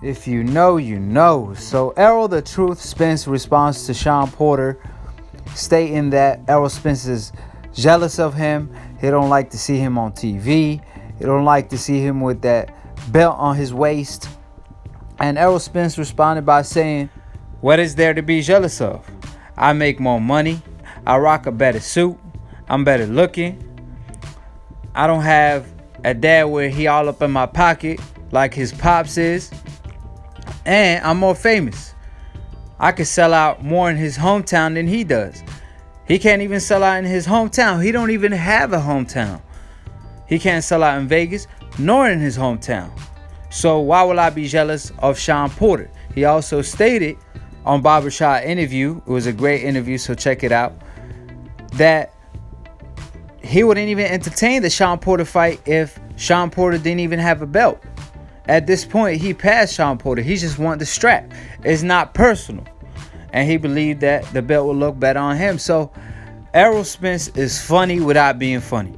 If you know, you know. So Errol the Truth Spence responds to Shawn Porter, stating that Errol Spence is jealous of him. He don't like to see him on TV. He don't like to see him with that belt on his waist. And Errol Spence responded by saying, "What is there to be jealous of? I make more money. I rock a better suit. I'm better looking. I don't have a dad where he all up in my pocket like his pops is. And I'm more famous. I could sell out more in his hometown than he does. He can't even sell out in his hometown. He don't even have a hometown. He can't sell out in Vegas nor in his hometown. So why will I be jealous of Shawn Porter?" He also stated on Barbershop interview, it was a great interview, so check it out, that he wouldn't even entertain the Shawn Porter fight if Shawn Porter didn't even have a belt. At this point, he passed Shawn Porter. He just wanted the strap. It's not personal. And he believed that the belt would look better on him. So Errol Spence is funny without being funny.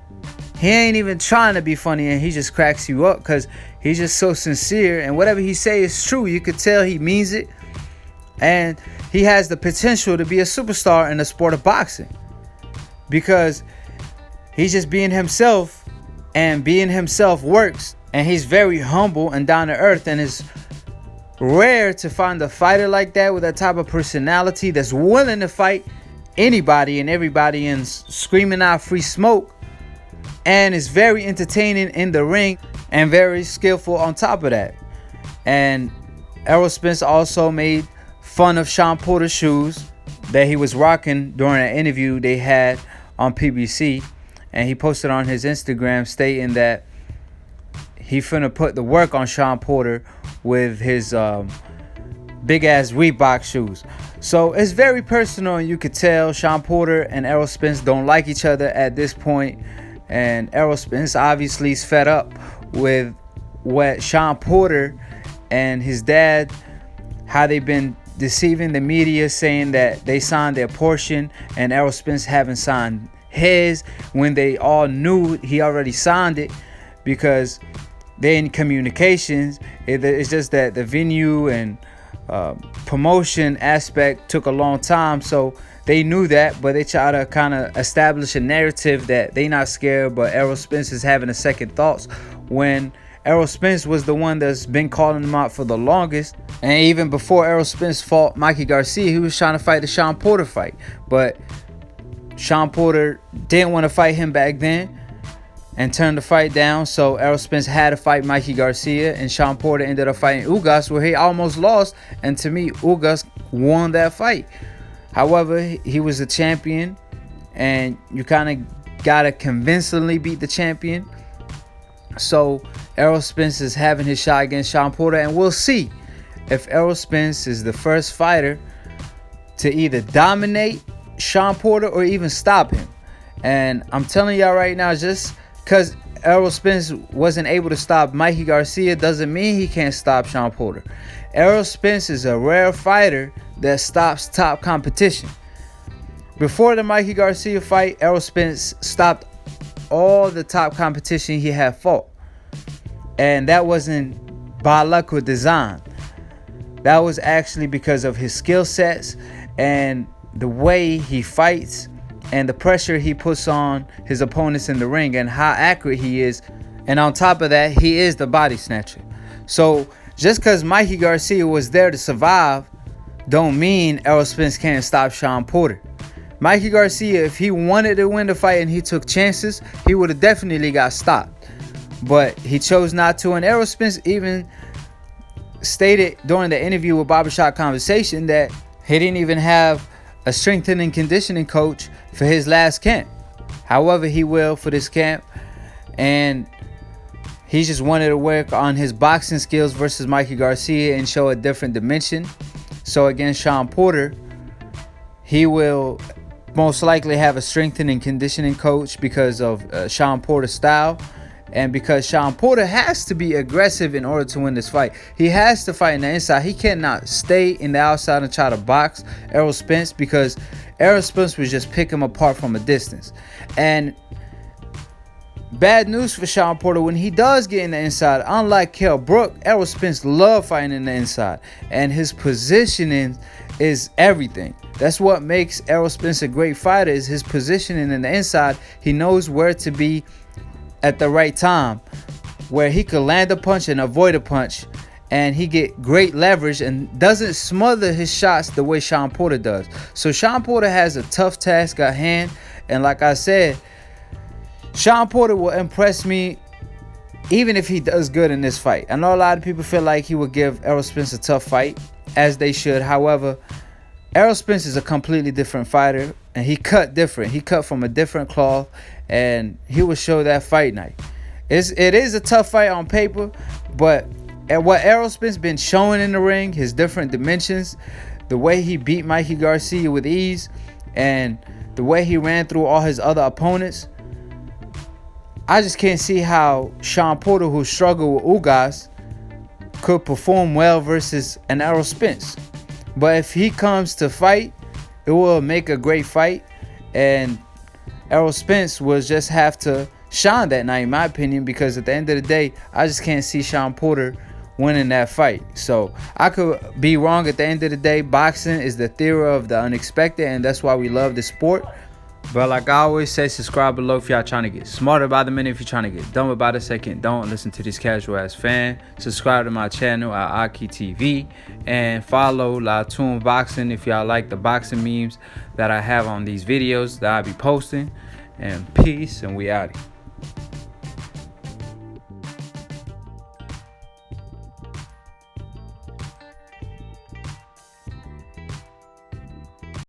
He ain't even trying to be funny, and he just cracks you up because he's just so sincere. And whatever he say is true. You could tell he means it. And he has the potential to be a superstar in the sport of boxing, because he's just being himself, and being himself works. And he's very humble and down to earth, and it's rare to find a fighter like that with that type of personality that's willing to fight anybody and everybody and screaming out free smoke, and is very entertaining in the ring and very skillful on top of that. And Errol Spence also made fun of Shawn Porter's shoes that he was rocking during an interview they had on PBC, and he posted on his Instagram stating that he finna put the work on Shawn Porter with his big ass Reebok shoes. So it's very personal, and you could tell Shawn Porter and Errol Spence don't like each other at this point. And Errol Spence obviously is fed up with what Shawn Porter and his dad, how they've been deceiving the media, saying that they signed their portion and Errol Spence haven't signed his, when they all knew he already signed it, because they're in communications. It's just that the venue and promotion aspect took a long time, so they knew that, but they try to kind of establish a narrative that they not scared, but Errol Spence is having a second thoughts, when Errol Spence was the one that's been calling him out for the longest. And even before Errol Spence fought Mikey Garcia, he was trying to fight the Shawn Porter fight, but Shawn Porter didn't want to fight him back then and turned the fight down. So Errol Spence had to fight Mikey Garcia, and Shawn Porter ended up fighting Ugas, where he almost lost, and to me Ugas won that fight. However, he was the champion, and you kind of gotta convincingly beat the champion. So Errol Spence is having his shot against Shawn Porter, and we'll see if Errol Spence is the first fighter to either dominate Shawn Porter or even stop him. And I'm telling y'all right now, just because Errol Spence wasn't able to stop Mikey Garcia doesn't mean he can't stop Shawn Porter. Errol Spence is a rare fighter that stops top competition. Before the Mikey Garcia fight, Errol Spence stopped all the top competition he had fought. And that wasn't by luck or design. That was actually because of his skill sets and the way he fights and the pressure he puts on his opponents in the ring and how accurate he is. And on top of that, he is the body snatcher. So just because Mikey Garcia was there to survive don't mean Errol Spence can't stop Shawn Porter. Mikey Garcia, if he wanted to win the fight and he took chances, he would have definitely got stopped. But he chose not to. And Errol Spence even stated during the interview with Barbershop Conversation that he didn't even have a strength and conditioning coach for his last camp. However, he will for this camp. And he just wanted to work on his boxing skills versus Mikey Garcia and show a different dimension. So against Shawn Porter, he will most likely have a strength and conditioning coach because of Shawn Porter's style, and because Shawn Porter has to be aggressive in order to win this fight. He has to fight in the inside. He cannot stay in the outside and try to box Errol Spence, because Errol Spence would just pick him apart from a distance. And bad news for Shawn Porter when he does get in the inside. Unlike Kell Brook, Errol Spence loves fighting in the inside, and his positioning is everything. That's what makes Errol Spence a great fighter, is his positioning in the inside. He knows where to be at the right time, where he could land a punch and avoid a punch, and he get great leverage and doesn't smother his shots the way Shawn Porter does. So Shawn Porter has a tough task at hand, and like I said, Shawn Porter will impress me even if he does good in this fight. I know a lot of people feel like he would give Errol Spence a tough fight, as they should. However, Errol Spence is a completely different fighter, and he cut different. He cut from a different cloth, and he will show that fight night. It is a tough fight on paper, but at what Errol Spence been showing in the ring, his different dimensions, the way he beat Mikey Garcia with ease, and the way he ran through all his other opponents, I just can't see how Shawn Porter, who struggled with Ugas, could perform well versus an Errol Spence. But if he comes to fight, it will make a great fight, and Errol Spence will just have to shine that night, in my opinion, because at the end of the day, I just can't see Shawn Porter winning that fight. So I could be wrong. At the end of the day, boxing is the theory of the unexpected, and that's why we love the sport. But like I always say, subscribe below if y'all trying to get smarter by the minute. If you're trying to get dumb about a second, don't listen to this casual ass fan. Subscribe to my channel at Aki TV, and follow Latoon Boxing if y'all like the boxing memes that I have on these videos that I be posting. And peace, and we out.